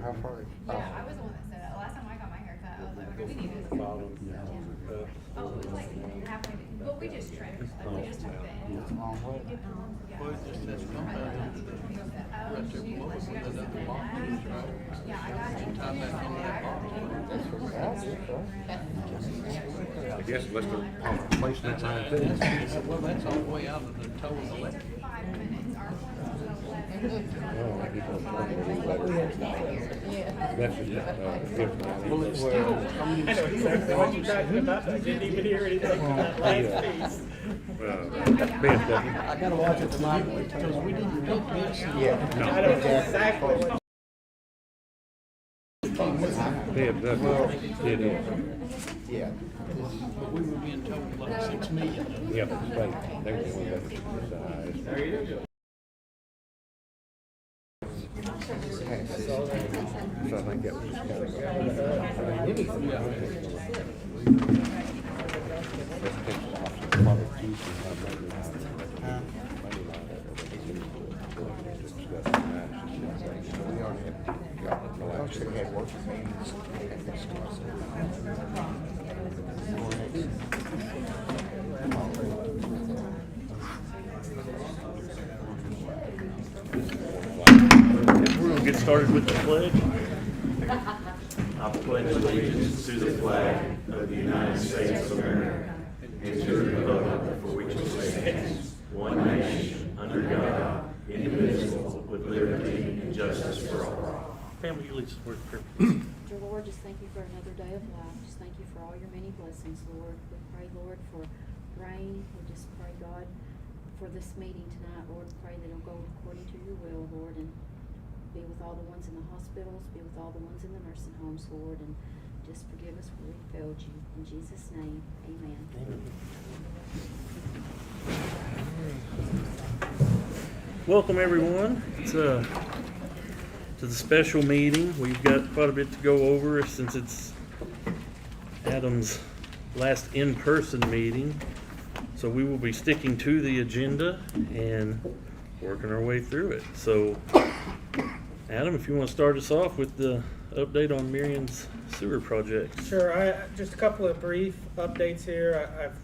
How far? Yeah, I was the one that said it. Last time I got my haircut, I was like, okay, we need to. Oh, it was like halfway, well, we just trimmed, like, we just took the end. It's a long way. Yeah. Well, it just says come back. Yeah, I got it. That's for Saturday, right? I guess unless they're on a placement line too. Well, that's all the way out of the total It electric. took 5 minutes, our one was 11. Well, people are trying to do better. That's just, different. Well, it's still, I know exactly what you're talking about. I didn't even hear anything from that last piece. That's been done. I gotta watch it tonight because we didn't take this. Yeah. I know exactly what Been done. It is. Yeah. But we were being told like 6 million. Yeah, but the state, they're the ones that decide. There you go. So I think that was kind of. Coach should have had work fans. We're gonna get started with the pledge. I pledge allegiance to the flag of the United States of America and to the republic for which it stands, one nation, under God, indivisible, with liberty and justice for all. Family, you lead us in prayer. Dear Lord, just thank you for another day of life. Just thank you for all your many blessings, Lord. We pray, Lord, for rain. We just pray, God, for this meeting tonight, Lord. Pray that it'll go according to your will, Lord, and be with all the ones in the hospitals, be with all the ones in the nursing homes, Lord, and just forgive us where we failed you. In Jesus' name, amen. Welcome, everyone. It's to the special meeting. We've got quite a bit to go over since it's Adam's last in-person meeting. So we will be sticking to the agenda and working our way through it. So, Adam, if you want to start us off with the update on Marion's sewer project. Sure, just a couple of brief updates here. I've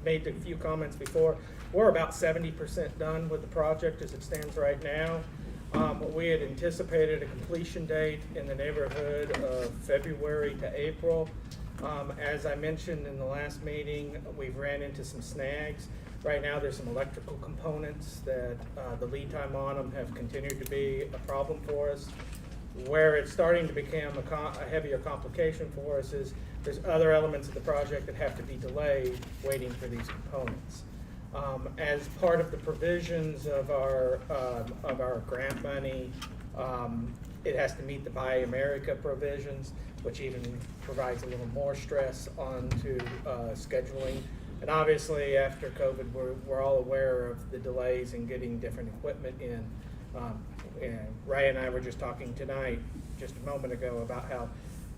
made a few comments before. We're about 70% done with the project as it stands right now. We had anticipated a completion date in the neighborhood of February to April. As I mentioned in the last meeting, we've ran into some snags. Right now, there's some electrical components that the lead time on them have continued to be a problem for us. Where it's starting to become a heavier complication for us is there's other elements of the project that have to be delayed waiting for these components. As part of the provisions of our grant money, it has to meet the Buy America provisions, which even provides a little more stress onto scheduling. And obviously, after COVID, we're all aware of the delays in getting different equipment in. And Ray and I were just talking tonight, just a moment ago, about how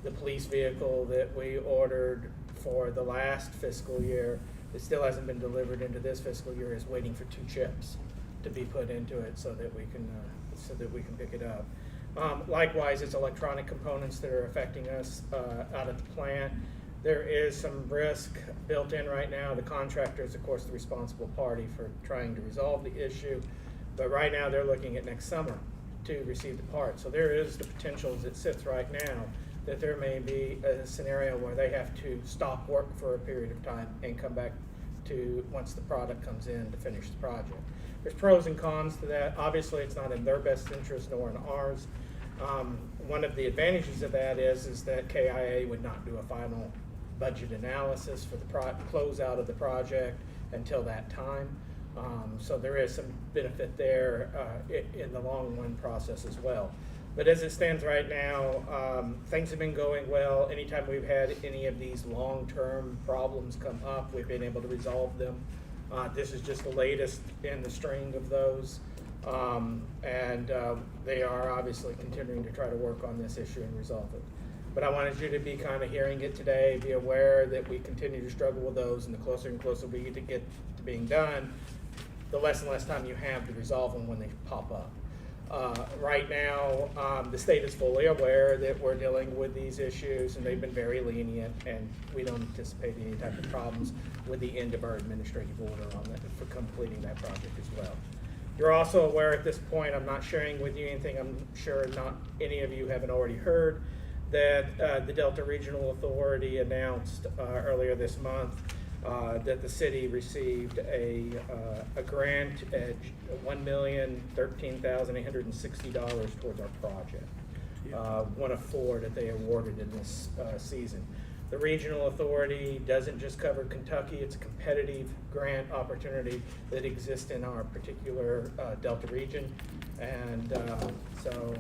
the police vehicle that we ordered for the last fiscal year, it still hasn't been delivered into this fiscal year, is waiting for 2 chips to be put into it so that we can pick it up. Likewise, it's electronic components that are affecting us out of the plant. There is some risk built in right now. The contractor is, of course, the responsible party for trying to resolve the issue. But right now, they're looking at next summer to receive the parts. So there is the potential as it sits right now that there may be a scenario where they have to stop work for a period of time and come back to once the product comes in to finish the project. There's pros and cons to that. Obviously, it's not in their best interest nor in ours. One of the advantages of that is that KIA would not do a final budget analysis for the closeout of the project until that time. So there is some benefit there in the long run process as well. But as it stands right now, things have been going well. Anytime we've had any of these long-term problems come up, we've been able to resolve them. This is just the latest in the string of those. They are obviously continuing to try to work on this issue and resolve it. But I wanted you to be kind of hearing it today, be aware that we continue to struggle with those, and the closer and closer we get to being done, the less and less time you have to resolve them when they pop up. Right now, the state is fully aware that we're dealing with these issues, and they've been very lenient, and we don't anticipate any type of problems with the end of our administrative order on that, for completing that project as well. You're also aware at this point, I'm not sharing with you anything I'm sure not any of you haven't already heard, that the Delta Regional Authority announced earlier this month that the city received a grant at $1,013,860 towards our project. One of 4 that they awarded in this season. The regional authority doesn't just cover Kentucky, it's a competitive grant opportunity that exists in our particular Delta region. And so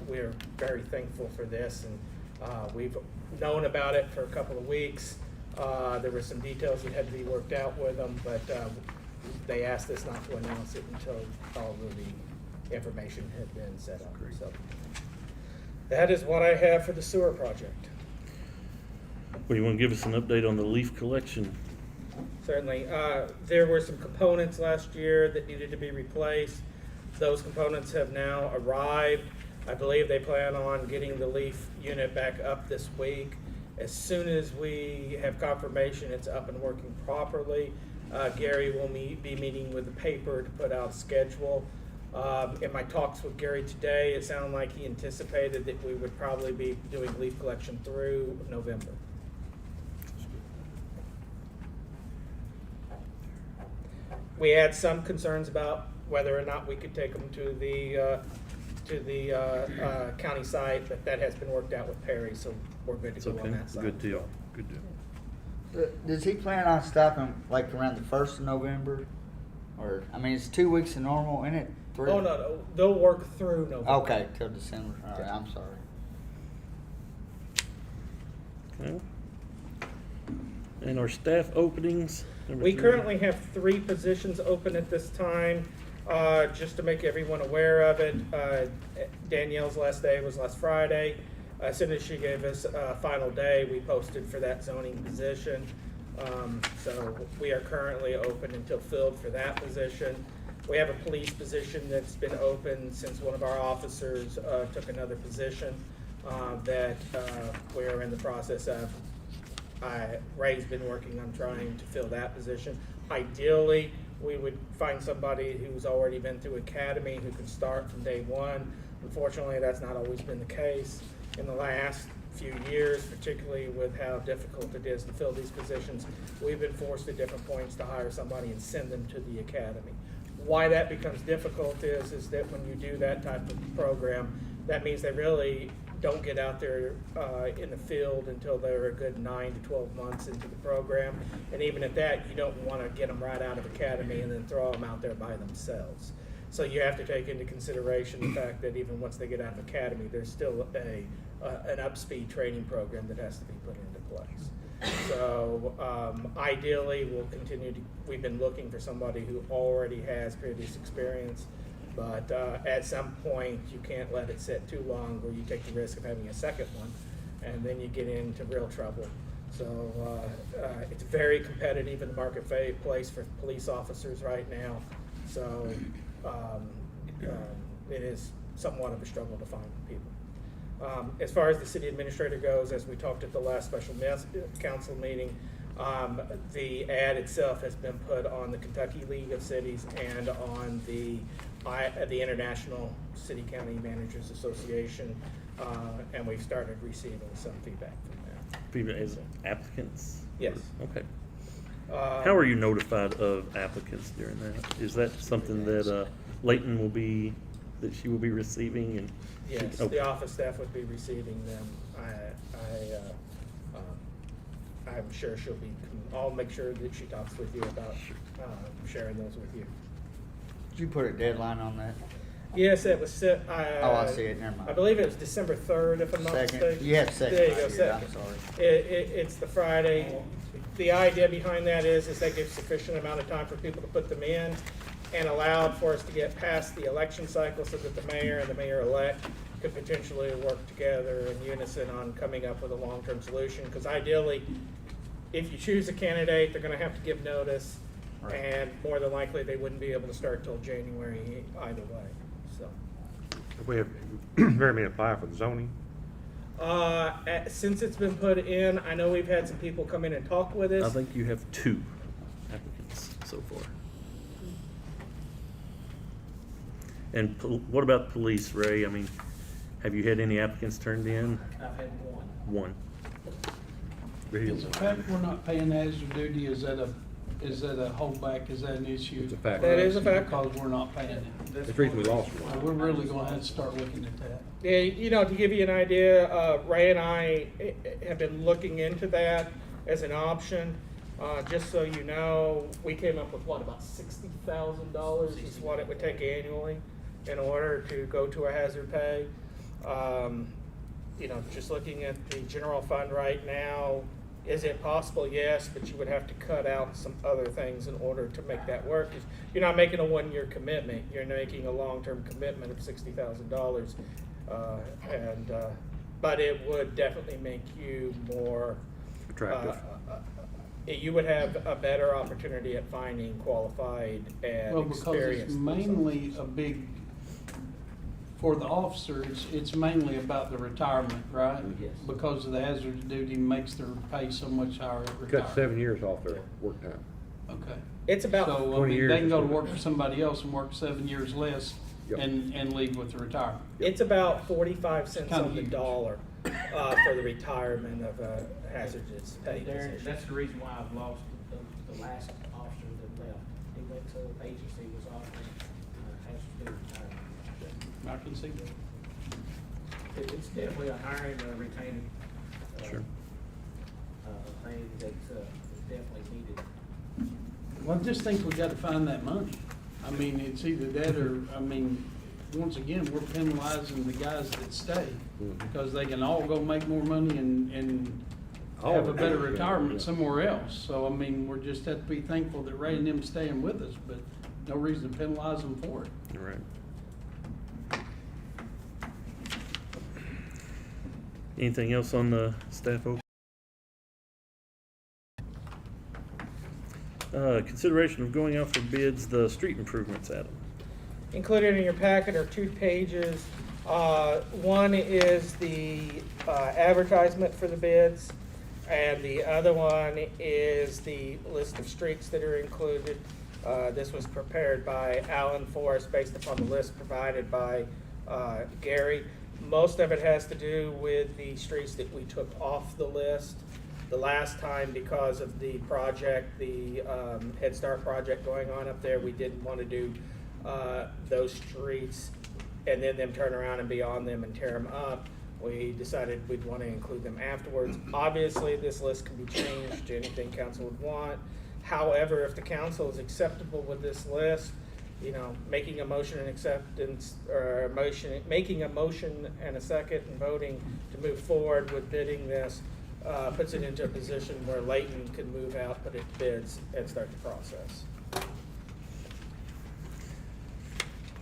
we're very thankful for this, and we've known about it for a couple of weeks. There were some details that had to be worked out with them, but they asked us not to announce it until all of the information had been set up. So that is what I have for the sewer project. Well, you want to give us an update on the leaf collection? Certainly. There were some components last year that needed to be replaced. Those components have now arrived. I believe they plan on getting the leaf unit back up this week. As soon as we have confirmation it's up and working properly, Gary will be meeting with the paper to put out a schedule. In my talks with Gary today, it sounded like he anticipated that we would probably be doing leaf collection through November. We had some concerns about whether or not we could take them to the county site, but that has been worked out with Perry, so we're good to It's go okay. on that side. Good deal. Good deal. Does he plan on stopping like around the 1st of November? Or, I mean, it's 2 weeks of normal, isn't it? 3? Oh, no, they'll work through November. Okay, till December. All right, I'm sorry. Okay. And our staff openings? Number We 3. currently have 3 positions open at this time. Just to make everyone aware of it, Danielle's last day was last Friday. As soon as she gave us a final day, we posted for that zoning position. So we are currently open until filled for that position. We have a police position that's been open since one of our officers took another position that we're in the process of. Ray's been working on trying to fill that position. Ideally, we would find somebody who's already been through academy who can start from day one. Unfortunately, that's not always been the case. In the last few years, particularly with how difficult it is to fill these positions, we've been forced at different points to hire somebody and send them to the academy. Why that becomes difficult is that when you do that type of program, that means they really don't get out there in the field until they're a good 9 to 12 months into the program. And even at that, you don't want to get them right out of academy and then throw them out there by themselves. So you have to take into consideration the fact that even once they get out of academy, there's still an up-speed training program that has to be put into place. So ideally, we've been looking for somebody who already has previous experience. But at some point, you can't let it sit too long where you take the risk of having a second one, and then you get into real trouble. So it's very competitive in the marketplace for police officers right now. So it is somewhat of a struggle to find people. As far as the city administrator goes, as we talked at the last special council meeting, the ad itself has been put on the Kentucky League of Cities and on the International City County Managers Association, and we've started receiving some feedback from that. Feedback as applicants? Yes. Okay. How are you notified of applicants during that? Is that something that Leighton that she will be receiving? And Yes, okay. the office staff would be receiving them. I'm sure I'll make sure that she talks with you about sharing those with you. Did you put a deadline on that? Yes, it was set. Oh, I see it, never mind. I believe it was December 3rd, if I'm not Second. mistaken. You had second There you last go, year, second. I'm sorry. It's the Friday. The idea behind that is they give sufficient amount of time for people to put them in and allowed for us to get past the election cycle so that the mayor and the mayor-elect could potentially work together in unison on coming up with a long-term solution. Because ideally, if you choose a candidate, they're going to have to give notice, Right. and more than likely, they wouldn't be able to start till January either way. So We have very many apply for the zoning. Since it's been put in, I know we've had some people come in and talk with us. I think you have 2 applicants so far. And what about police, Ray? I mean, have you had any applicants turned in? I've had one. One. Is the fact we're not paying hazard duty, is that a holdback, is that an issue? It's a fact. That is a fact. Because we're not paying it. That's the reason we lost one. We're really gonna have to start looking at that. Yeah, you know, to give you an idea, Ray and I have been looking into that as an option. Just so you know, we came up with what, about $60,000 is what it would take annually in order to go to a hazard pay. You know, just looking at the general fund right now, is it possible? Yes, but you would have to cut out some other things in order to make that work. 'Cause you're not making a one-year commitment, you're making a long-term commitment of $60,000. But it would definitely make you more Attractive. you would have a better opportunity at finding qualified and Well, because experienced. it's mainly a big, for the officer, it's mainly about the retirement, right? Yes. Because of the hazard duty makes their pay so much higher at retirement. Cut 7 years off their work time. Okay. It's about So, I 20 mean, years they can go to is- work for somebody else and work 7 years less Yep. and leave with the retirement. It's about 45 cents Kinda on the huge. dollar for the retirement of a hazardous pay Darren, position. that's the reason why I've lost the last officer that left. He went to an agency, was offering, has to do retirement. I can see that. It's definitely a hiring, retaining, Sure. thing that, is definitely needed. Well, I just think we gotta find that money. I mean, it's either that or, I mean, once again, we're penalizing the guys that stay because they can all go make more money and have a better retirement somewhere else. So, I mean, we're just have to be thankful that Ray and them staying with us, but no reason to penalize them for it. All right. Anything else on the staff open? Consideration of going out for bids, the street improvements, Adam. Included in your packet are 2 pages. One is the advertisement for the bids, and the other one is the list of streets that are included. This was prepared by Alan Forrest based upon the list provided by Gary. Most of it has to do with the streets that we took off the list the last time because of the project, the Head Start project going on up there. We didn't want to do those streets and then them turn around and be on them and tear them up. We decided we'd want to include them afterwards. Obviously, this list can be changed to anything council would want. However, if the council is acceptable with this list, you know, making a motion and acceptance, or making a motion and a second and voting to move forward with bidding this, puts it into a position where Layton can move out, put its bids, and start the process.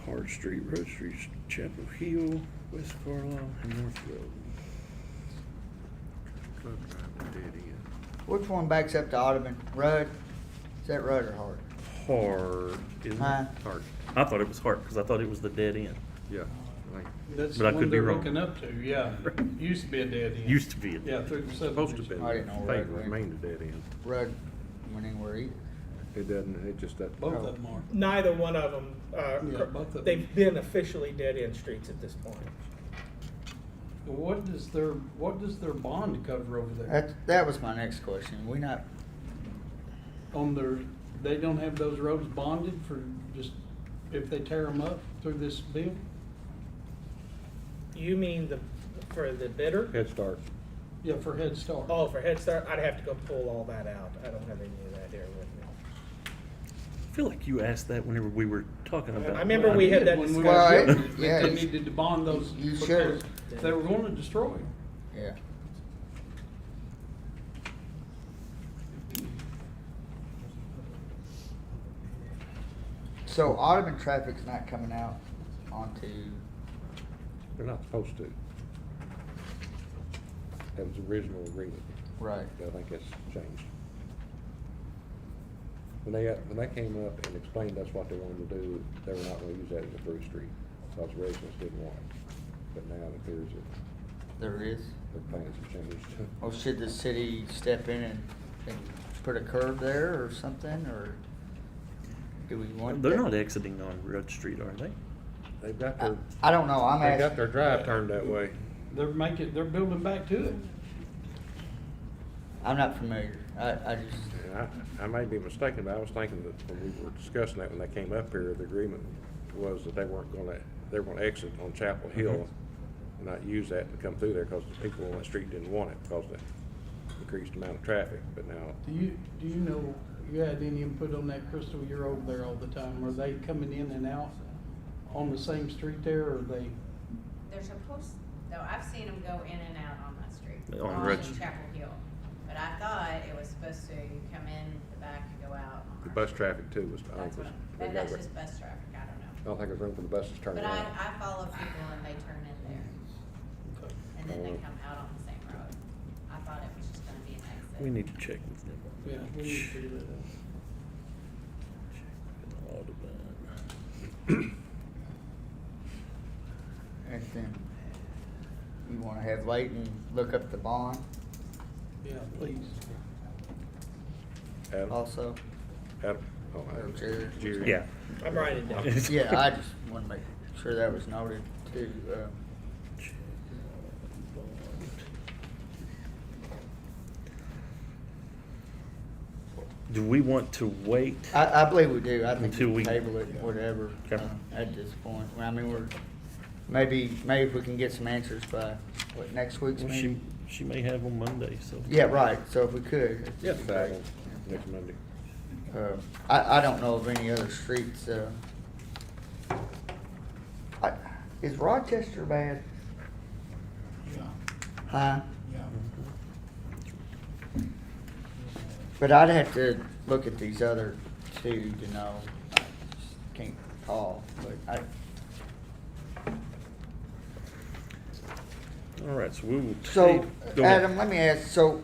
Hard Street, Road Street, Chapel Hill, West Carlisle, and North Road. Club Drive, dead end. Which one backs up to Audubon? Rudd? Is that Rudd or Hart? Hard, isn't Huh? it? Hard. I thought it was Hart because I thought it was the dead end. Yeah. Like, That's But I the could one be they're wrong. hooking up to, yeah. Used to be a dead end. Used to be. Yeah, through the supposed to be. subdivision. I didn't know They Rudd went. remained a dead end. Rudd went anywhere either. It doesn't, it just that. Both of them are. Neither one of them, Yeah, both of them. they've been officially dead-end streets at this point. What does their bond cover over there? That was my next question. We not, They don't have those roads bonded for just, if they tear them up through this bill? You mean for the bidder? Head Start. Yeah, for Head Start. Oh, for Head Start, I'd have to go pull all that out. I don't have any of that here with me. I feel like you asked that whenever we were talking about. I remember we had that When we discussion. were Well, given it, yeah, that they you- needed to bond those. you should. because They were going to destroy them. yeah. So Audubon traffic's not coming out onto, They're not supposed to. That was the original agreement. right. I think that's changed. When they came up and explained that's what they wanted to do, they were not gonna use that as a through street. because residents didn't want it. But now it appears that There is. the plans have changed. Well, should the city step in and put a curb there or something, or do we want? They're that? not exiting on Rudd Street, are they? They've got their, I don't know, I'm they've got asking. their drive turned that way. They're building back to it. I'm not familiar. I just, And I may be mistaken, but I was thinking that when we were discussing that, when they came up here, the agreement was that they were gonna exit on Chapel Hill and not use that to come through there, because the people on that street didn't want it because of the increased amount of traffic. But now, Do you know, you had any input on that, Crystal? You're over there all the time. Are they coming in and out on the same street there, or are they? They're supposed, though, I've seen them go in and out on that street. On Rudd in Street. Chapel Hill. But I thought it was supposed to come in the back and go out on the our bus street. traffic too was, I That's think what, was. that's just bus traffic, I don't I know. don't think there's room for the buses to turn But around. I follow people and they turn in there. And then they come out on the same road. I thought it was just gonna be an exit. We need to check with them. Yeah, we need to figure that out. Check with Audubon. and then you wanna have Leighton look up the bond Yeah, please. Adam? also? Adam? Oh, Or Jerry? Jerry. Yeah. I'm writing it down. Yeah, I just wanna make sure that was noted too. Do we want to wait? I believe we do. I think Until we we- table it, whatever, Okay. at this point. I mean, maybe if we can get some answers by, what, next week's Well, meeting? she may have on Monday, so. Yeah, right, so if we could. Yeah, back on next Monday. I don't know of any other streets, is Rochester bad? Yeah, Huh? yeah. But I'd have to look at these other two to know. I just can't call, but All right, so we will So, go ahead. Adam, let me ask, so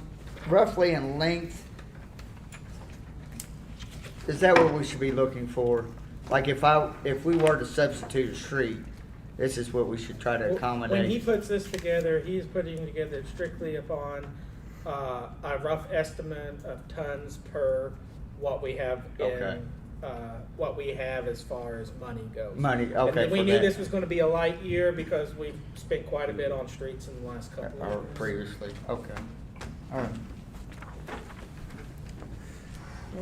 roughly in length, is that what we should be looking for? Like if we were to substitute a street, this is what we should try to accommodate? When he puts this together, he's putting together strictly upon a rough estimate of tons per what we have Okay. in, what we have as far as money goes. Money, And okay, we for knew that. this was gonna be a light year because we've spent quite a bit on streets in the last couple of Or years. previously, okay. All right.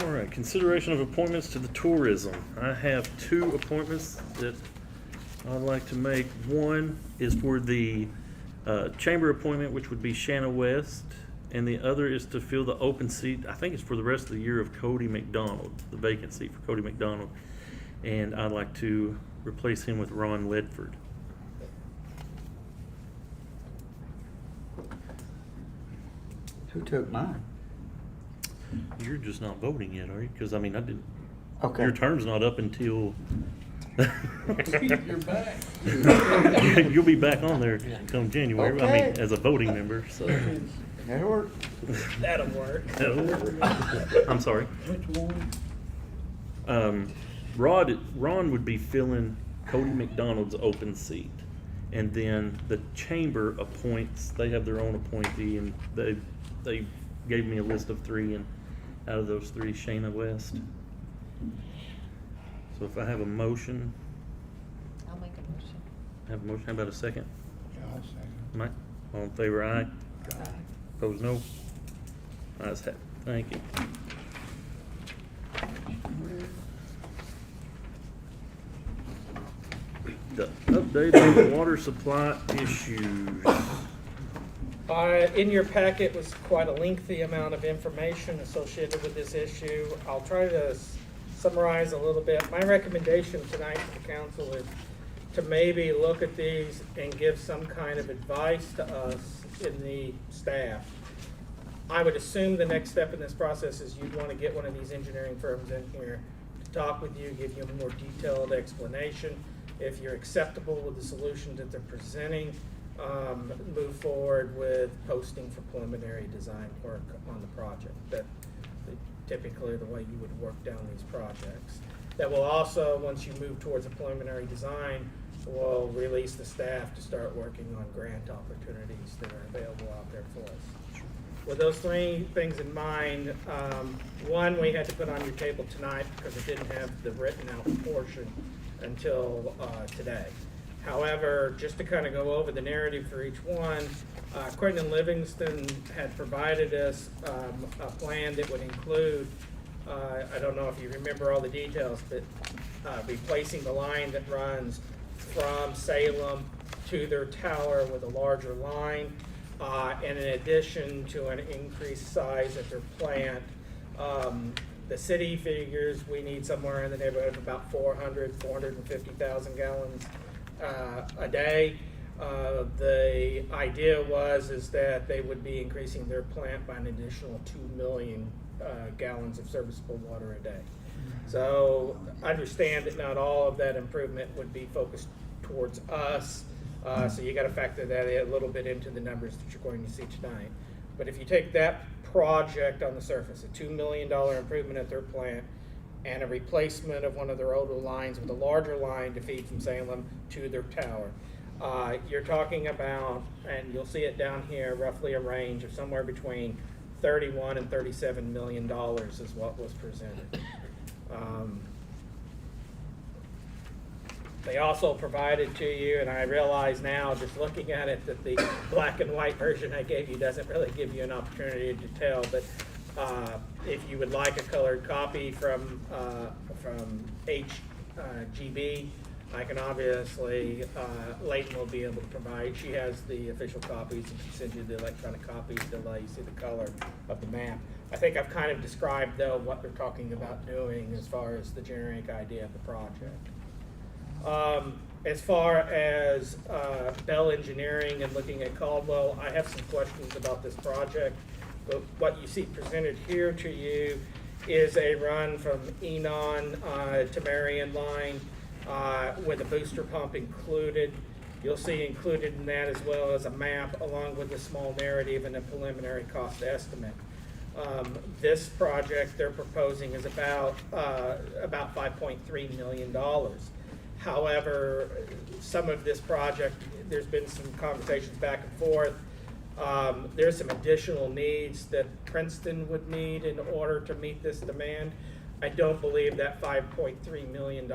All right, consideration of appointments to the tourism. I have 2 appointments that I'd like to make. One is for the chamber appointment, which would be Shanna West, and the other is to fill the open seat, I think it's for the rest of the year, of Cody McDonald, the vacant seat for Cody McDonald. And I'd like to replace him with Ron Ledford. Who took mine? You're just not voting yet, are you? Because, I mean, I didn't, Okay. your term's not up until. You're back. You'll be back on there come January, I mean, Okay. as a voting member, so. That'll work. That'll work. That'll work. I'm sorry. Which one? Ron would be filling Cody McDonald's open seat. And then the chamber appoints, they have their own appointee, and they gave me a list of 3, and out of those 3, Shayna West. So if I have a motion, I'll make a motion. have a motion, how about a second? Yeah, I'll second. Mike, all in favor, aye? Opposed, no? Ayes have it. Thank you. The update on the water supply issues. In your packet was quite a lengthy amount of information associated with this issue. I'll try to summarize a little bit. My recommendation tonight to the council is to maybe look at these and give some kind of advice to us in the staff. I would assume the next step in this process is you'd want to get one of these engineering firms in here to talk with you, give you a more detailed explanation. If you're acceptable with the solution that they're presenting, move forward with posting for preliminary design work on the project. That typically the way you would work down these projects. That will also, once you move towards a preliminary design, we'll release the staff to start working on grant opportunities that are available out there for us. With those three things in mind, one, we had to put on your table tonight because it didn't have the written out portion until today. However, just to kind of go over the narrative for each one, Quentin Livingston had provided us a plan that would include, I don't know if you remember all the details, but replacing the line that runs from Salem to their tower with a larger line, and in addition to an increased size at their plant. The city figures we need somewhere in the neighborhood of about 450,000 gallons a day. The idea is that they would be increasing their plant by an additional 2 million gallons of serviceable water a day. So understand that not all of that improvement would be focused towards us. So you got to factor that a little bit into the numbers that you're going to see tonight. But if you take that project on the surface, a $2 million improvement at their plant, and a replacement of one of their older lines with a larger line to feed from Salem to their tower, you're talking about, and you'll see it down here, roughly a range of somewhere between $31 and $37 million is what was presented. They also provided to you, and I realize now, just looking at it, that the black and white version I gave you doesn't really give you an opportunity to tell, but if you would like a colored copy from HGB, I can obviously, Leighton will be able to provide. She has the official copies, and she sends you the electronic copies to let you see the color of the map. I think I've kind of described, though, what they're talking about doing as far as the generic idea of the project. As far as Bell Engineering and looking at Caldwell, I have some questions about this project. But what you see presented here to you is a run from Enon to Marion line with a booster pump included. You'll see included in that as well as a map along with a small narrative and a preliminary cost estimate. This project they're proposing is about $5.3 million. However, some of this project, there's been some conversations back and forth. There's some additional needs that Princeton would need in order to meet this demand. I don't believe that $5.3 million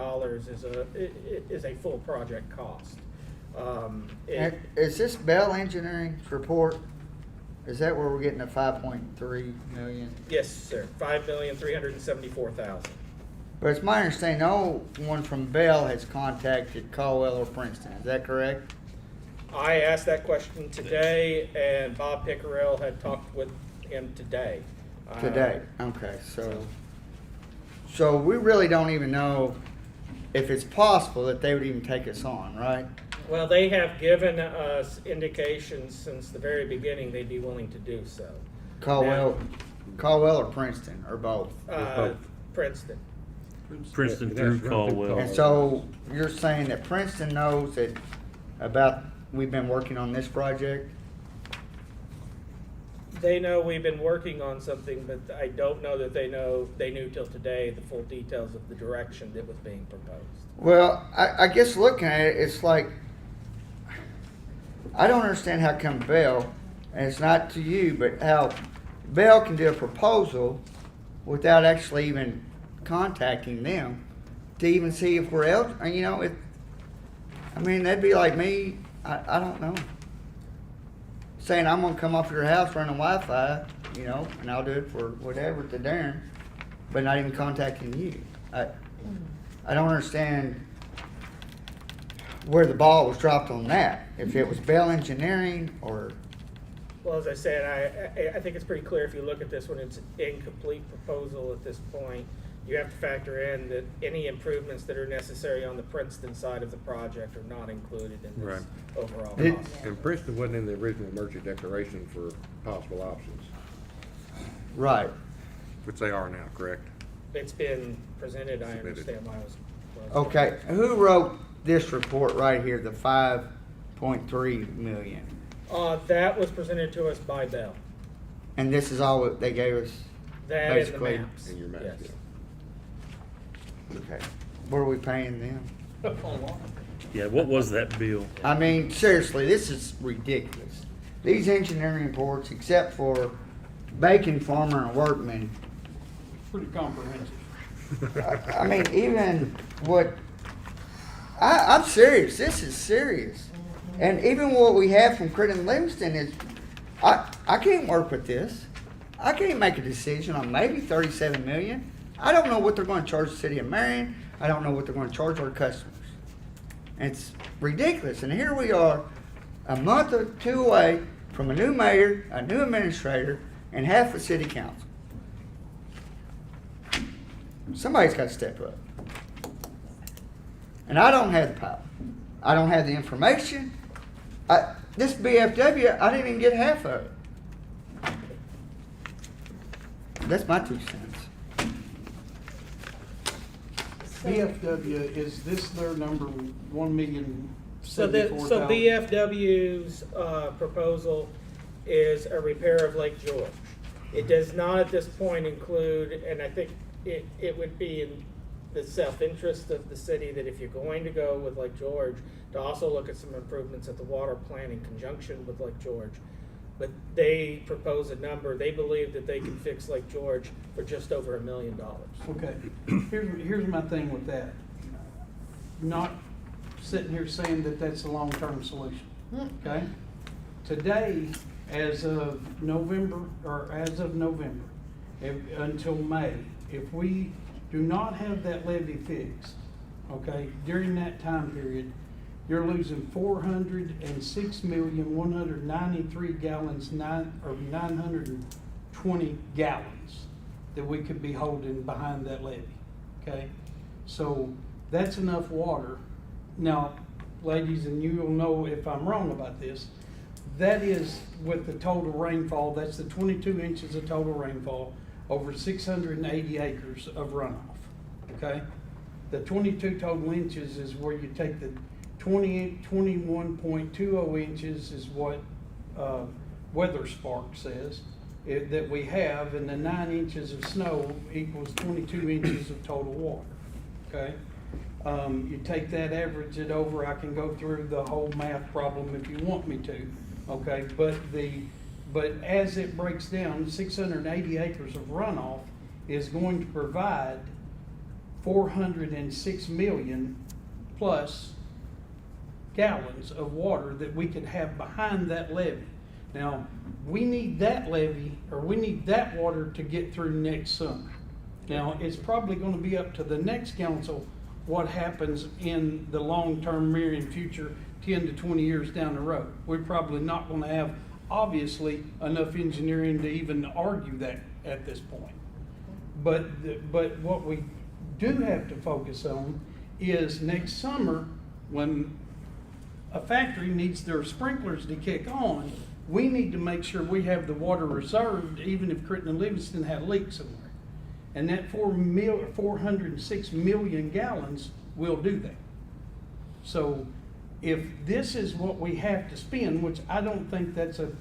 is a full project cost. Is this Bell Engineering's report? Is that where we're getting the 5.3 million? Yes, sir. 5,374,000. But it's my understanding no one from Bell has contacted Caldwell or Princeton. Is that correct? I asked that question today, and Bob Pickerell had talked with him today. Today, okay, so we really don't even know if it's possible that they would even take us on, right? Well, they have given us indications since the very beginning they'd be willing to do so. Caldwell or Princeton, or both? Princeton. Princeton Yeah, through that's right. Caldwell. And so you're saying that Princeton knows that we've been working on this project? They know we've been working on something, but I don't know that they knew till today the full details of the direction that was being proposed. Well, I guess looking at it, it's like, I don't understand how come Bell, and it's not to you, but how Bell can do a proposal without actually even contacting them to even see if we're eligible. You know, I mean, that'd be like me, I don't know, saying I'm gonna come off your house running Wi-Fi, you know, and I'll do it for whatever to Darren, but not even contacting you. I don't understand where the ball was dropped on that. If it was Bell Engineering or... Well, as I said, I think it's pretty clear if you look at this one, it's an incomplete proposal at this point. You have to factor in that any improvements that are necessary on the Princeton side of the project are not included in this overall cost. And Princeton wasn't in the original merger declaration for possible options, Right. which they are now, correct? It's been presented, I Submitted. understand why it was. Okay, who wrote this report right here, the 5.3 million? That was presented to us by Bell. And this is all that they gave us? That and the Basically. maps. In your map, Yes. Okay. What are we paying them? Yeah, what was that bill? I mean, seriously, this is ridiculous. These engineering reports, except for Bacon Farmer and Workman, Pretty comprehensive. I mean, even what, I'm serious, this is serious. And even what we have from Crittenden Livingston is, I can't work with this. I can't make a decision on maybe 37 million. I don't know what they're gonna charge the city of Marion. I don't know what they're gonna charge our customers. It's ridiculous, and here we are, a month or two away from a new mayor, a new administrator, and half the city council. Somebody's gotta step up. And I don't have the power. I don't have the information. This BFW, I didn't even get half of it. That's my 2 cents. BFW, is this their number 1,074,000? So BFW's proposal is a repair of Lake George. It does not at this point include, and I think it would be in the self-interest of the city that if you're going to go with Lake George, to also look at some improvements at the water plant in conjunction with Lake George. But they propose a number, they believe that they can fix Lake George for just over $1 million. Okay, here's my thing with that. Not sitting here saying that that's a long-term solution, okay? Today, as of November, until May, if we do not have that levee fixed, okay, during that time period, you're losing 406,193 gallons, 920 gallons that we could be holding behind that levee, okay? So that's enough water. Now, ladies, and you'll know if I'm wrong about this, that is with the total rainfall, that's the 22 inches of total rainfall over 680 acres of runoff, okay? The 22 total inches is where you take the 21.20 inches is what Weather Spark says that we have, and the 9 inches of snow equals 22 inches of total water, okay? You take that, average it over, I can go through the whole math problem if you want me to, okay? But as it breaks down, 680 acres of runoff is going to provide 406 million plus gallons of water that we could have behind that levee. Now, we need that levee, or we need that water to get through next summer. Now, it's probably gonna be up to the next council what happens in the long-term Marion future, 10 to 20 years down the road. We're probably not gonna have, obviously, enough engineering to even argue that at this point. But what we do have to focus on is next summer, when a factory needs their sprinklers to kick on, we need to make sure we have the water reserved, even if Crittenden Livingston had leaks somewhere. And that 406 million gallons will do that. So if this is what we have to spend, which I don't think that's a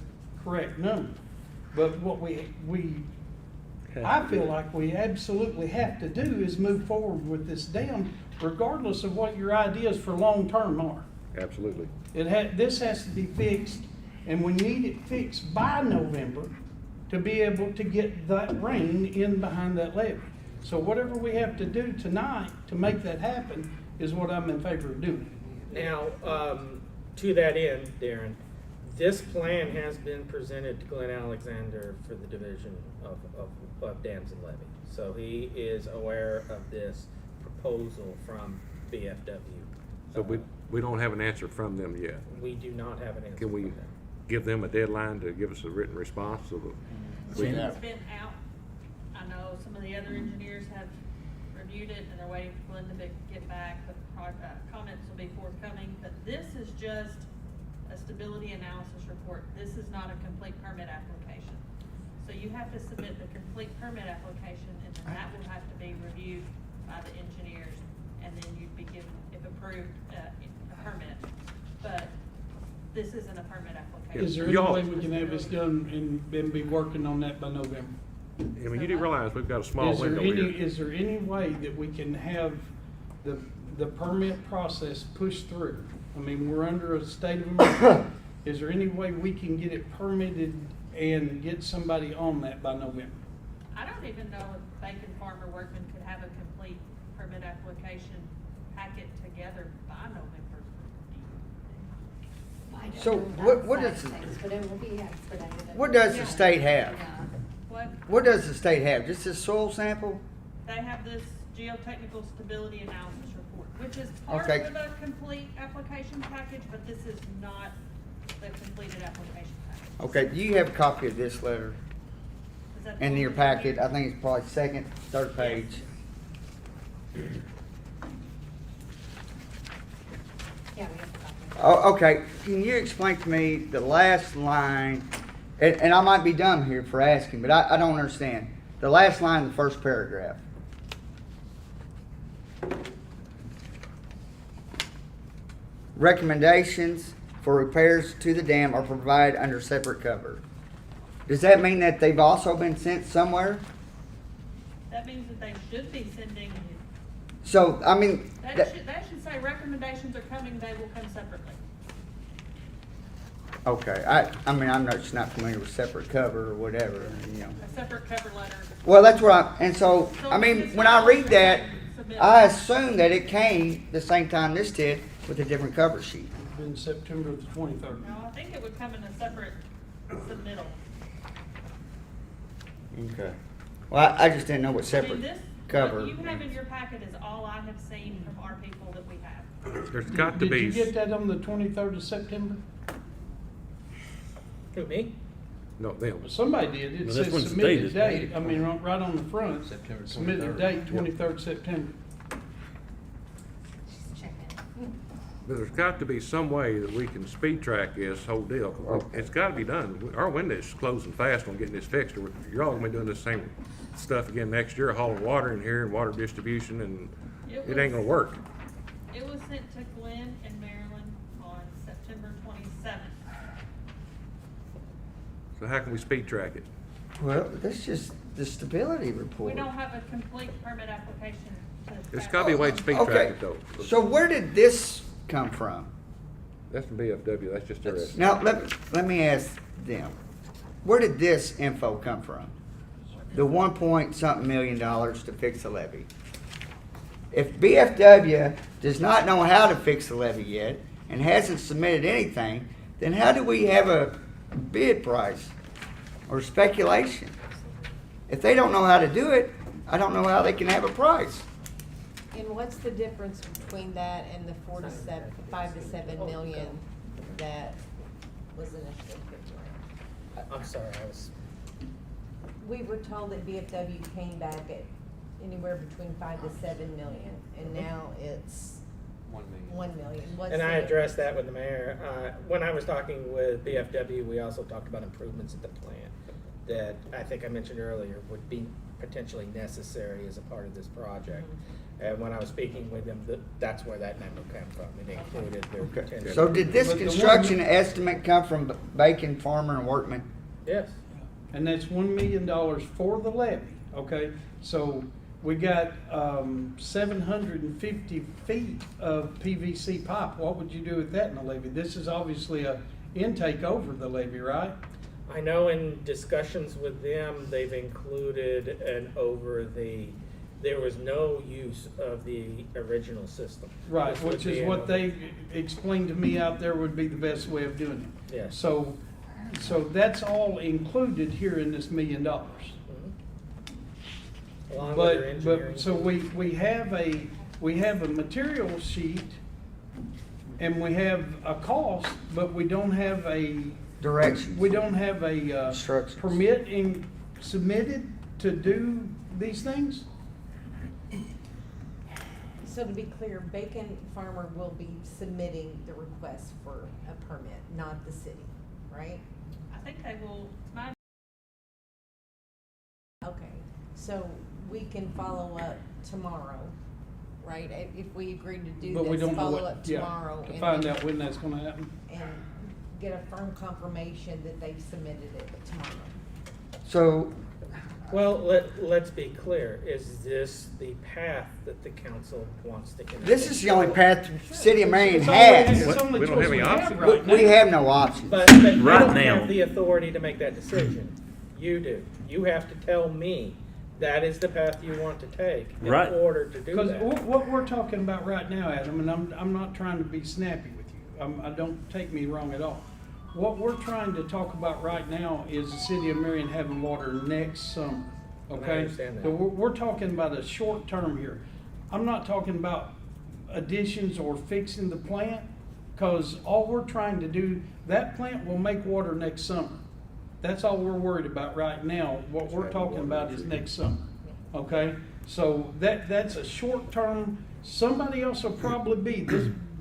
correct number, but what I feel like we absolutely have to do is move forward with this dam, regardless of what your ideas for long-term are. Absolutely. This has to be fixed, and we need it fixed by November to be able to get that rain in behind that levee. So whatever we have to do tonight to make that happen is what I'm in favor of doing. Now, to that end, Darren, this plan has been presented to Glenn Alexander for the Division of Dams and Levee. So he is aware of this proposal from BFW. So we don't have an answer from them yet. We do not have an answer Can we from them. give them a deadline to give us a written response? So that we Yeah. It's been out. I know some of the other engineers have reviewed it and they're waiting for Glenn to get back, but comments will be forthcoming. But this is just a stability analysis report. This is not a complete permit application. So you have to submit the complete permit application, and then that will have to be reviewed by the engineers, and then you'd be given, if approved, a permit. But this isn't a permit application. Is there any way we can have this done and be working on that by November? I mean, you do realize we've got a small window here. Is there any way that we can have the permit process pushed through. I mean, we're under a state of emergency. Is there any way we can get it permitted and get somebody on that by November? I don't even know if Bacon Farmer Workman could have a complete permit application packet together by November. So what does, But it will be expedited. what does the state have? What, What does the state have? Just a soil sample? they have this geotechnical stability analysis report, which is part Okay. of a complete application package, but this is not the completed application package. Okay, do you have a copy of this letter Is that the in one your that's packet? here? I think it's probably second, third page. Yeah, we have to copy. Oh, okay, can you explain to me the last line, and I might be dumb here for asking, but I don't understand. The last line of the first paragraph. Recommendations for repairs to the dam are provided under separate cover. Does that mean that they've also been sent somewhere? That means that they should be sending, So, I mean, that should say recommendations are coming, they will come separately. okay, I mean, I'm just not familiar with separate cover or whatever, you know. A separate cover letter. Well, that's what and so, I mean, when I read that, I assume that it came the same time this did with a different cover sheet. It's been September the 23rd. No, I think it would come in a separate submittal. Okay. Well, I just didn't know what I mean, separate this, cover. what you have in your packet is all I have seen from our people that we have. There's got to be. Did you get that on the 23rd of September? Who, me? No, them. Somebody did. It Well, this says one's submitted dated. date. I mean, right on the front. September Submitted 23rd. date, 23rd September. Just checking. But there's got to be some way that we can speed track this whole deal. 'Cause it's got to be done. Our window's closing fast on getting this fixed. Or you're all gonna be doing the same stuff again next year, hauling water in here and water distribution, and it ain't gonna work. It was sent to Glenn and Marilyn on September 27th. So how can we speed track it? Well, that's just the stability We report. don't have a complete permit application to. There's got to be a way to speed track Okay, it though. so where did this come from? That's from BFW. That's just their estimate. Now, let me ask them, where did this info come from? The 1 point something million dollars to fix the levee. If BFW does not know how to fix the levee yet and hasn't submitted anything, then how do we have a bid price or speculation? If they don't know how to do it, I don't know how they can have a price. And what's the difference between that and the 5 to 7 million that was initially picked around? I'm sorry, I was, We were told that VFW came back at anywhere between 5 to 7 million, and now it's 1 million. What's and the I addressed difference? that with the mayor. When I was talking with BFW, we also talked about improvements at the plant that I think I mentioned earlier would be potentially necessary as a part of this project. And when I was speaking with them, that's where that number came from. It included their Okay. potential. So did this But the one- construction estimate come from Bacon, Farmer, and Workman? Yes. And that's $1 million for the levee, okay? So we got 750 feet of PVC pipe. What would you do with that in the levee? This is obviously a intake over the levee, right? I know in discussions with them, they've included there was no use of the original system. Right, This would which be is an what over- they explained to me out there would be the best way of doing it. Yes. So that's all included here in this $1 million. Mhm. Along with their engineering. But, so we have a material sheet and we have a cost, but we don't have a. Directions. We don't have a, Instructions. permit submitted to do these things? So to be clear, Bacon Farmer will be submitting the request for a permit, not the city, right? I think they will, my Okay, so we can follow up tomorrow, right? If we agree to do But we this, don't know follow what, up yeah, tomorrow. to and find then- out when that's gonna happen. And get a firm confirmation that they've submitted it tomorrow. So, Well, let's be clear, is this the path that the council wants to continue? This is the only path the city of Marion It's only- has. it's only We don't choice have any option. right We now. have no options. But you Right don't now. have the authority to make that decision. You do. You have to tell me that is the path you want to take in Right. order to do Because that. what we're talking about right now, Adam, and I'm not trying to be snappy with you, I don't take me wrong at all. What we're trying to talk about right now is the city of Marion having water next summer, okay? I understand that. So we're talking about a short term here. I'm not talking about additions or fixing the plant, cause all we're trying to do, that plant will make water next summer. That's all we're worried about right now. What we're talking about is next summer, okay? So that's a short term, somebody else will probably be,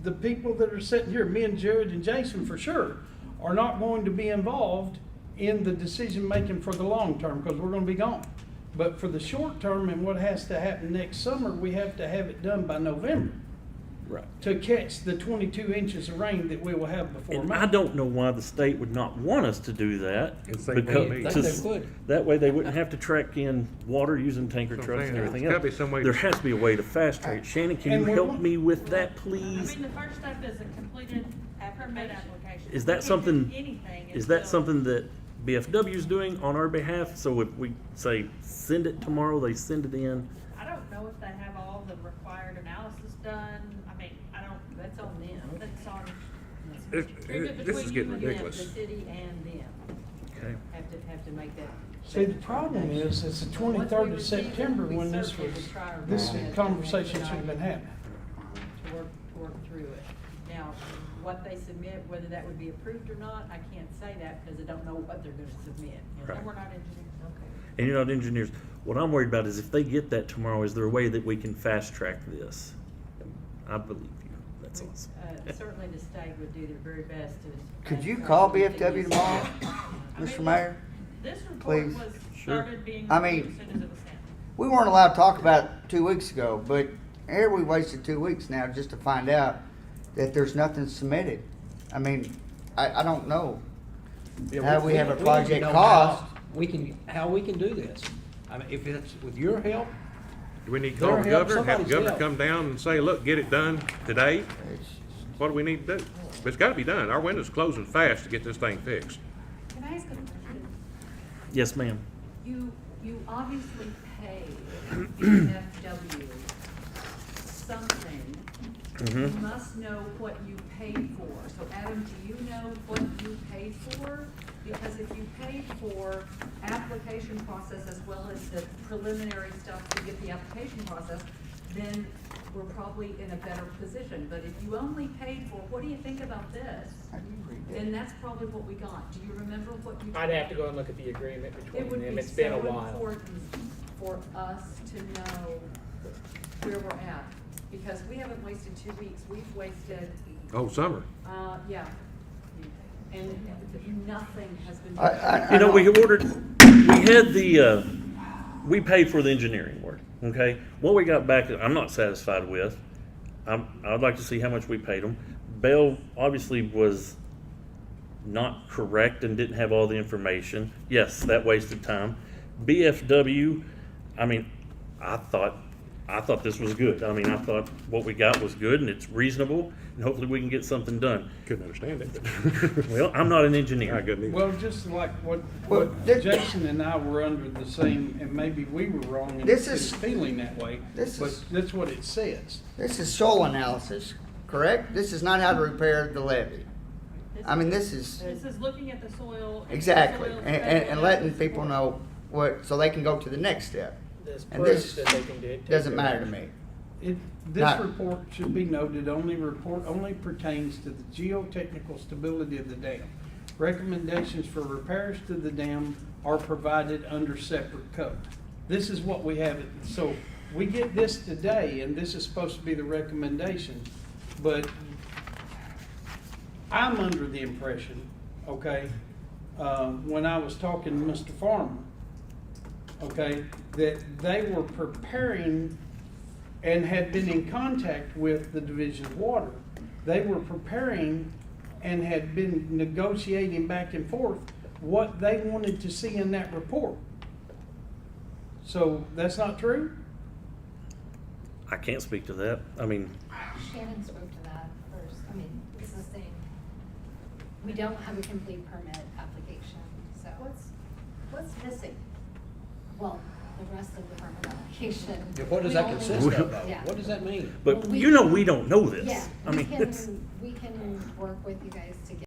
the people that are sitting here, me and Jared and Jason for sure, are not going to be involved in the decision making for the long term, because we're gonna be gone. But for the short term and what has to happen next summer, we have to have it done by November Right. to catch the 22 inches of rain that we will have before And May. I don't know why the state would not want us to do that. It's they because- pay me. to- That way they wouldn't have to track in water using tanker That's what I'm trucks and saying. everything There's else. gotta be some way There to- has to be a way to fast track. Shannon, can And you we help want- me with that, I please? mean, the first step is a completed permit application. Is We that can't do something, anything is that until- something that BFW is doing on our behalf? So if we say, send it tomorrow, they send it in? I don't know if they have all the required analysis done. I mean, I don't, That's on them. that's on. This is getting The ridiculous. city and them Okay. have to make that. See, the problem is, it's the 23rd of September when this conversation should have been happening. To work through it. Now, what they submit, whether that would be approved or not, I can't say that because I don't know what they're gonna submit. Right. And we're not engineers. Okay. And you're not engineers. What I'm worried about is if they get that tomorrow, is there a way that we can fast track this? I believe you. That's awesome. Certainly the state would do their very best to. Could you call BFW tomorrow, I Mr. mean, Mayor? This report Please. was Sure. started being I reviewed mean- as soon as it was sent. We weren't allowed to talk about it 2 weeks ago, but here we wasted 2 weeks now just to find out that there's nothing submitted. I mean, I don't know how we have a need to project know cost. how we can do this. I mean, if it's with your help, Do we need to call the Their help, governor, have the somebody's governor help. come down and say, look, get it done today? It's- What do we need to do? But it's gotta be done. Our window's closing fast to get this thing fixed. Can I ask a question? Yes, ma'am. You obviously pay BFW something. You Mhm. must know what you paid for. So Adam, do you know what you paid for? Because if you paid for application process as well as the preliminary stuff to get the application process, then we're probably in a better position. But if you only paid for, what do you think about this? How do you read that? Then that's probably what we got. Do you remember what you? I'd have to go and look at the agreement It between would them. be It's been a so while. important for us to know where we're at, because we haven't wasted 2 weeks, we've wasted, Oh, summer. yeah. And nothing has been. I You know, we don't- ordered, we had the, we paid for the engineering work, okay? What we got back, I'm not satisfied with. I'd like to see how much we paid them. Bell obviously was not correct and didn't have all the information. Yes, that wasted time. BFW, I mean, I thought this was good. I mean, I thought what we got was good and it's reasonable and hopefully we can get something done. Couldn't understand it, but. Well, I'm not an engineer. I couldn't either. Well, just like Well, what this- Jason and I were under the same, and maybe we were wrong in This is- feeling that way, this but is- that's what it says. This is soil analysis, correct? This is not how to repair the levee. I mean, this is, This is looking at the soil. and exactly, the soil and letting analysis people report. know what, so they can go to the next step. This And proves this that they can do it. doesn't matter to me. This Not- report should be noted, report only pertains to the geotechnical stability of the dam. Recommendations for repairs to the dam are provided under separate code. This is what we have, so we get this today, and this is supposed to be the recommendation, but I'm under the impression, okay, when I was talking to Mr. Farmer, okay, that they were preparing and had been in contact with the Division of Water. They were preparing and had been negotiating back and forth what they wanted to see in that report. So that's not true? I can't speak to that. I mean, Shannon spoke to that first. I mean, it's the same. We don't have a complete permit application, so. What's missing? Well, the rest of the permit application. What does we that only- consist of, though? Yeah. What does that mean? but Well, we- you know, we don't know this. Yeah, I mean, it's, we can work with you guys to get.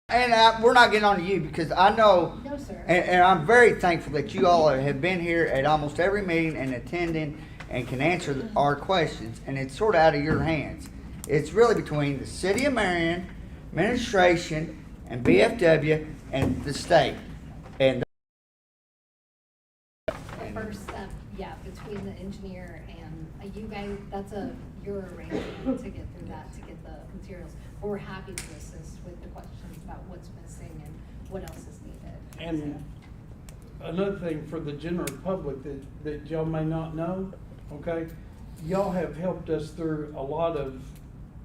And we're not getting on to you because I know, No, sir. and I'm very thankful that you all have been here at almost every meeting and attending and can answer our questions. And it's sort of out of your hands. It's really between the city of Marion, administration, and BFW and the state. And The first step, yeah, between the engineer and you guys, that's your arrangement to get through that, to get the materials. But we're happy to assist with the questions about what's missing and what else is needed. And another thing for the general public that y'all may not know, okay? Y'all have helped us through a lot of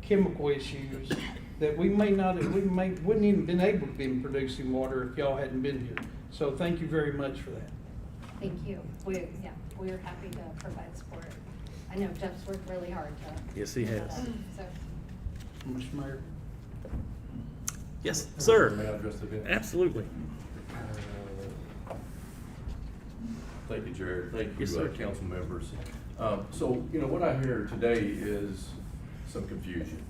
chemical issues that we wouldn't even been able to be producing water if y'all hadn't been here. So thank you very much for that. Thank you. We're happy to provide support. I know Jeff's worked really hard to. Yes, he get that has. up, So. Mr. Mayor. yes, sir. May I address the event? Absolutely. Thank you, Jared. Thank you, Yes, sir. council members. So, what I hear today is some confusion.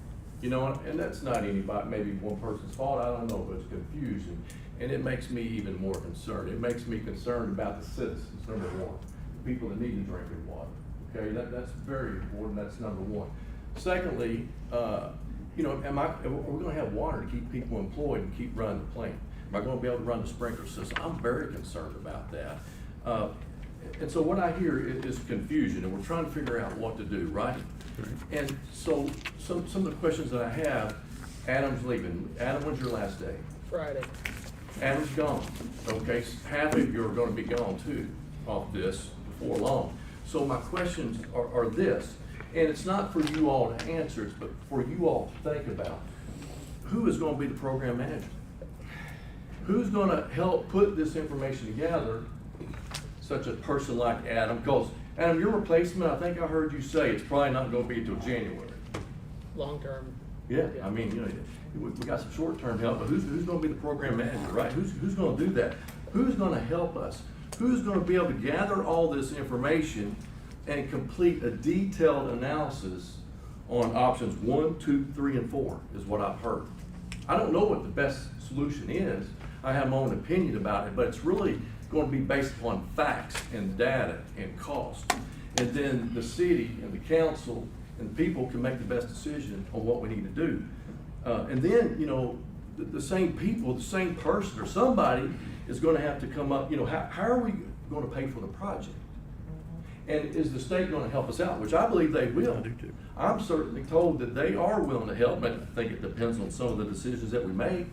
And that's not anybody, maybe one person's fault, I don't know, but it's confusion. And it makes me even more concerned. It makes me concerned about the citizens, number one, the people that need to drink their water. Okay, that's very important, that's number one. Secondly, are we gonna have water to keep people employed and keep running the plant? Am I gonna be able to run the sprinkler system? I'm very concerned about that. And so what I hear is confusion, and we're trying to figure out what to do, right? And so some of the questions that I have, Adam's leaving. Adam, when's your last day? Friday. Adam's gone. Okay, half of you are gonna be gone too off this before long. So my questions are this, and it's not for you all to answer, it's but for you all to think about. Who is gonna be the program manager? Who's gonna help put this information together? Such a person like Adam, because Adam, your replacement, I think I heard you say it's probably not gonna be until January. Long term. Yeah, I mean, we got some short-term help, but who's gonna be the program manager, right? Who's gonna do that? Who's gonna help us? Who's gonna be able to gather all this information and complete a detailed analysis on options 1, 2, 3, and 4, is what I've heard. I don't know what the best solution is. I have my own opinion about it, but it's really going to be based upon facts and data and cost. And then the city and the council and the people can make the best decision on what we need to do. And then, the same people, the same person or somebody is going to have to come up, how are we going to pay for the project? And is the state going to help us out, which I believe they will. I do too. I'm certainly told that they are willing to help, but I think it depends on some of the decisions that we make.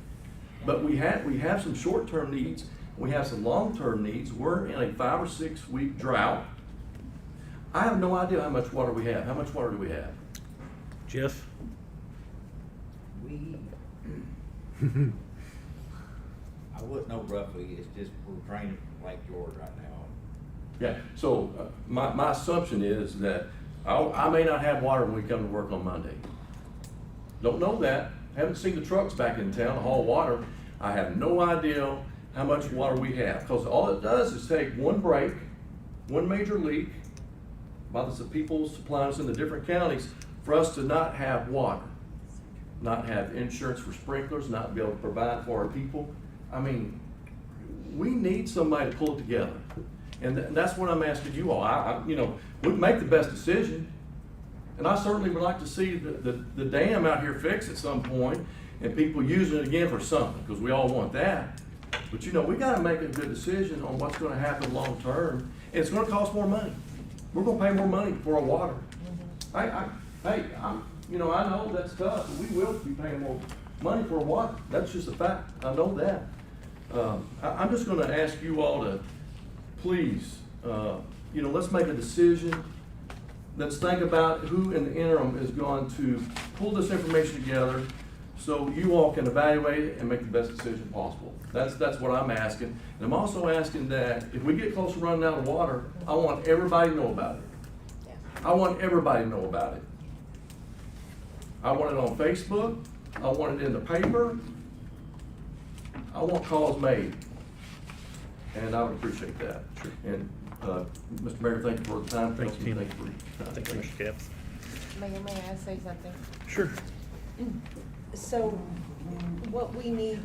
But we have some short-term needs, we have some long-term needs. We're in a 5 or 6 week drought. I have no idea how much water we have. How much water do we have? Jeff? I wouldn't know roughly, it's just we're draining from Lake George right now. Yeah, so my assumption is that I may not have water when we come to work on Monday. Don't know that. Haven't seen the trucks back in town to haul water. I have no idea how much water we have, because all it does is take one break, one major leak by the people supplying us in the different counties for us to not have water, not have insurance for sprinklers, not be able to provide for our people. I mean, we need somebody to pull it together. And that's what I'm asking you all. We make the best decision. And I certainly would like to see the dam out here fixed at some point and people using it again for something, because we all want that. But we gotta make a good decision on what's gonna happen long term, and it's gonna cost more money. We're gonna pay more money for our water. I know that's tough, but we will be paying more money for our water. That's just a fact. I know that. I'm just gonna ask you all to please, let's make a decision. Let's think about who in the interim is going to pull this information together so you all can evaluate it and make the best decision possible. That's what I'm asking. And I'm also asking that if we get close to running out of water, I want everybody to know about it. I want everybody to know about it. I want it on Facebook. I want it in the paper. I want calls made. And I would appreciate that. And, Mr. Mayor, thank you for the time. Thanks, Tim. Thank you for your time. Thank you, Mr. Capps. Mayor, may I say something? Sure. So what we need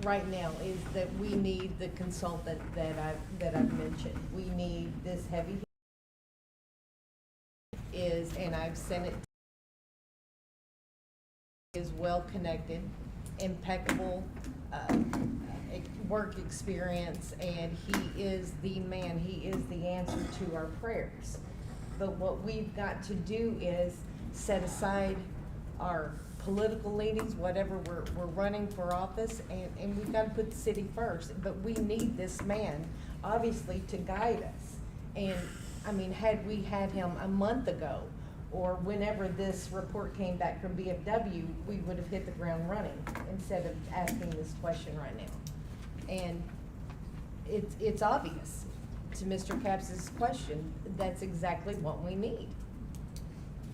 right now is that we need the consultant that I've mentioned. We need this heavy and I've sent it, is well connected, impeccable, work experience, and he is the man, he is the answer to our prayers. But what we've got to do is set aside our political leanings, whatever we're running for office, and we've got to put the city first. But we need this man, obviously, to guide us. And, I mean, had we had him a month ago, or whenever this report came back from BFW, we would have hit the ground running instead of asking this question right now. And it's obvious to Mr. Capps' question, that's exactly what we need.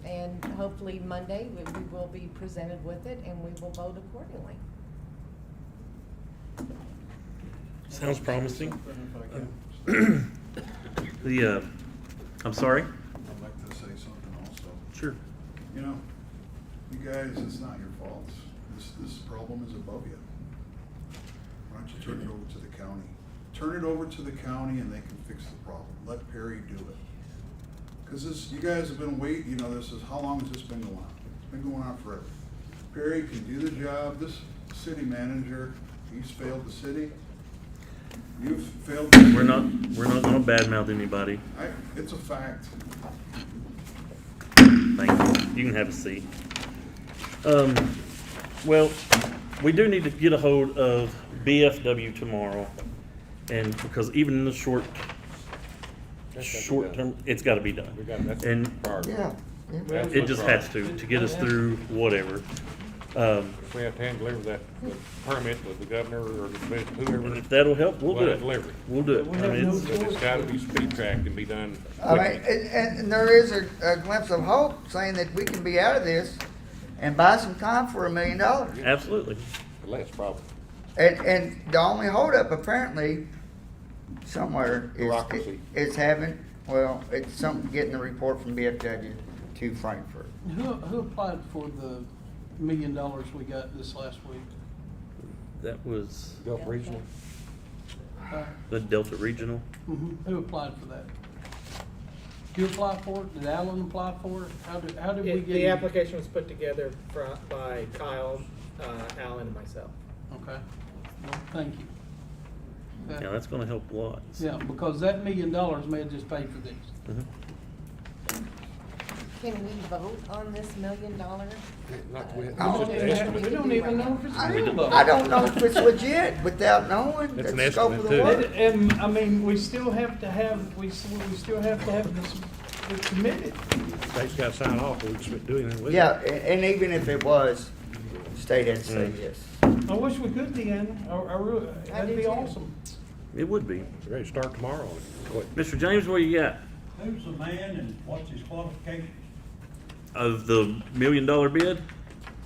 And hopefully Monday, we will be presented with it and we will vote accordingly. Sounds promising. I'd I'm sorry? like to say something also. Sure. You know, you guys, it's not your fault. This problem is above you. Why don't you turn it over to the county? Turn it over to the county and they can fix the problem. Let Perry do it. Cause you guys have been waiting, you know, how long has this been going on? It's been going on forever. Perry can do the job. This city manager, he's failed the city. You've failed the city. We're not gonna badmouth anybody. It's a fact. Thank you. You can have a seat. Well, we do need to get a hold of BFW tomorrow, and because even in the short term, it's got to be done. That's And priority. Yeah. it just has to get us through whatever. If we have to hand deliver that permit to the governor or whoever. If that'll help, we'll do it. Deliver it. We'll do it. I mean, But it's gotta be speed tracked and be done I mean, quickly. and there is a glimpse of hope saying that we can be out of this and buy some time for $1 million. absolutely. Less probably. And the only holdup apparently somewhere Bureaucracy. is having, well, it's something, getting the report from BFW to Frankfurt. Who applied for the $1 million we got this last week? That was Gulf Regional. the Delta Regional. Who applied for that? Did you apply for it? Did Alan apply for it? How did we get? The application was put together by Kyle, Alan, and myself. Okay, well, thank you. Yeah, that's going to help a lot. Yeah, because that $1 million may have just paid for this. Mhm. Can we vote on this $1 million? We don't even know if it's real. I don't know if it's legit without knowing It's an the scope of the estimate, work. And, I mean, we still have to have this committed. State's gotta sign off or we can do anything with it. Yeah, and even if it was, state had to say yes. I wish we could, Deanna. I really, that'd do be too. awesome. It would be. We're ready to start tomorrow on it. Go ahead. Mr. James, what you got? Who's the man and what's his qualifications? Of the $1 million bid?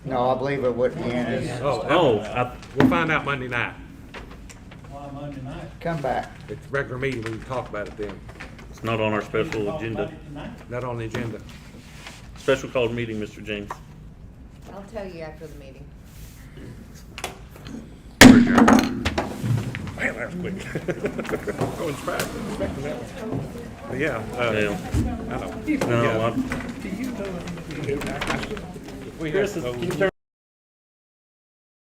No, I believe it wouldn't be in it. We'll find out Monday night. Why Monday night? Come back. It's a regular meeting, we can talk about it then. It's not on our special Talk agenda. about it tonight? Not on the agenda. Special called meeting, Mr. James. I'll tell you after the meeting. We're adjourned. Man, that was quick. I wasn't surprised, I was expecting that one. But yeah, Yeah. I know. No, Yeah. I'm- We Chris, have to can you vote. turn